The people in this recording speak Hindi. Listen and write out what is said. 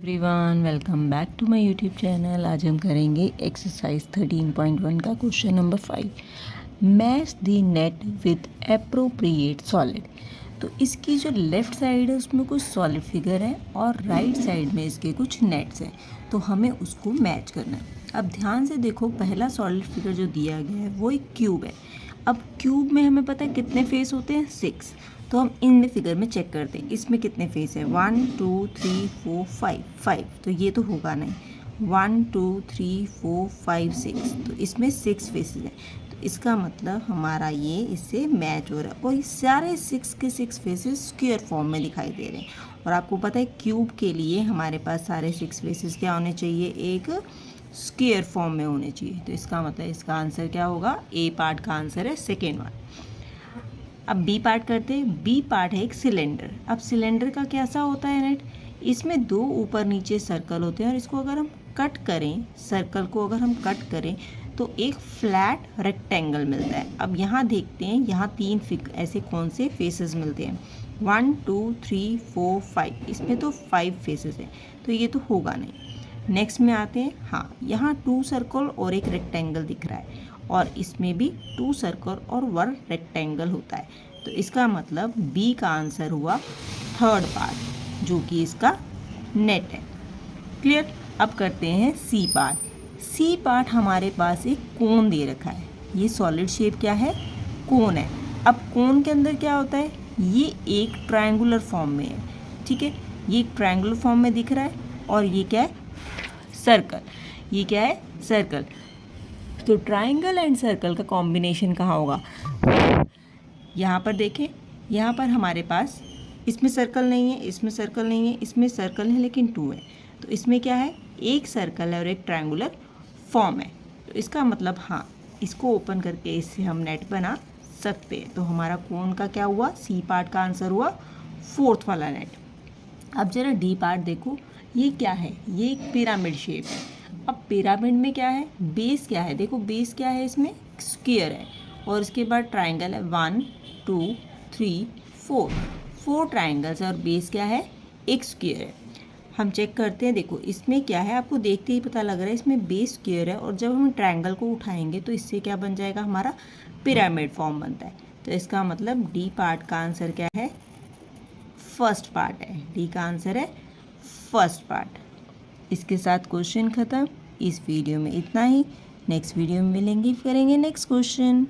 Everyone, welcome back to my YouTube channel. आज हम करेंगे एक्सरसाइज 13.1 का question number 5। Match the net with appropriate solid. तो इसकी जो लेफ़्ट साइड है उसमें कुछ सॉलिड फिगर है और राइट साइड में इसके कुछ नेट्स हैं, तो हमें उसको मैच करना है। अब ध्यान से देखो, पहला सॉलिड फिगर जो दिया गया है वो एक क्यूब है। अब क्यूब में हमें पता है कितने फेस होते हैं, 6। तो हम इनमें फिगर में चेक करते हैं इसमें कितने फेस है, 1 2 3 4 5। तो ये तो होगा नहीं, 1 2 3 4 5 6, तो इसमें 6 फेसेस हैं। तो इसका मतलब हमारा ये इससे मैच हो रहा है और ये सारे 6 के 6 फेसेस स्क्वायर फॉर्म में दिखाई दे रहे हैं। और आपको पता है क्यूब के लिए हमारे पास सारे 6 फेसेस क्या होने चाहिए, एक स्क्वायर फॉर्म में होने चाहिए। तो इसका मतलब इसका आंसर क्या होगा, ए पार्ट का आंसर है सेकेंड वन। अब बी पार्ट करते हैं। बी पार्ट है एक सिलेंडर। अब सिलेंडर का कैसा होता है नेट, इसमें दो ऊपर नीचे सर्कल होते हैं और इसको अगर हम कट करें, सर्कल को अगर हम कट करें तो एक फ्लैट रेक्टेंगल मिलता है। अब यहाँ देखते हैं, यहाँ तीन ऐसे कौन से फेसेस मिलते हैं, 1 2 3 4 5। इसमें तो 5 फेसेस हैं, तो ये तो होगा नहीं। नेक्स्ट में आते हैं। हाँ, यहाँ 2 सर्कल और एक रेक्टेंगल दिख रहा है और इसमें भी 2 सर्कल और 1 रेक्टेंगल होता है। तो इसका मतलब बी का आंसर हुआ थर्ड पार्ट, जो कि इसका नेट है। क्लियर। अब करते हैं सी पार्ट। सी पार्ट हमारे पास एक कोन दे रखा है। ये सॉलिड शेप क्या है, कोन है। अब कोन के अंदर क्या होता है, ये एक ट्रायंगुलर फॉर्म में है। ठीक है, ये एक ट्रायंगुलर फॉर्म में दिख रहा है और ये क्या है, सर्कल। ये क्या है, सर्कल। तो ट्रायंगल एंड सर्कल का कॉम्बिनेशन कहाँ होगा, यहाँ पर देखें। यहाँ पर हमारे पास इसमें सर्कल नहीं है, इसमें सर्कल नहीं है, इसमें सर्कल है लेकिन 2 है। तो इसमें क्या है, एक सर्कल है और एक ट्रायंगुलर फॉर्म है। तो इसका मतलब हाँ, इसको ओपन करके इससे हम नेट बना सकते हैं। तो हमारा कोन का क्या हुआ, सी पार्ट का आंसर हुआ फोर्थ वाला नेट। अब जरा डी पार्ट देखो, ये क्या है, ये एक पिरामिड शेप है। अब पिरामिड में क्या है, बेस क्या है, देखो बेस क्या है, इसमें स्क्वायर है और इसके बाद ट्रायंगल है, 1 2 3 4। 4 ट्रायंगल्स है और बेस क्या है, एक स्क्वायर है। हम चेक करते हैं, देखो इसमें क्या है, आपको देखते ही पता लग रहा है इसमें बेस स्क्वायर है और जब हम ट्रायंगल को उठाएंगे तो इससे क्या बन जाएगा, हमारा पिरामिड फॉर्म बनता है। तो इसका मतलब डी पार्ट का आंसर क्या है, फर्स्ट पार्ट है। डी का आंसर है फर्स्ट पार्ट। इसके साथ क्वेश्चन ख़त्म। इस वीडियो में इतना ही। नेक्स्ट वीडियो में मिलेंगे, करेंगे नेक्स्ट क्वेश्चन।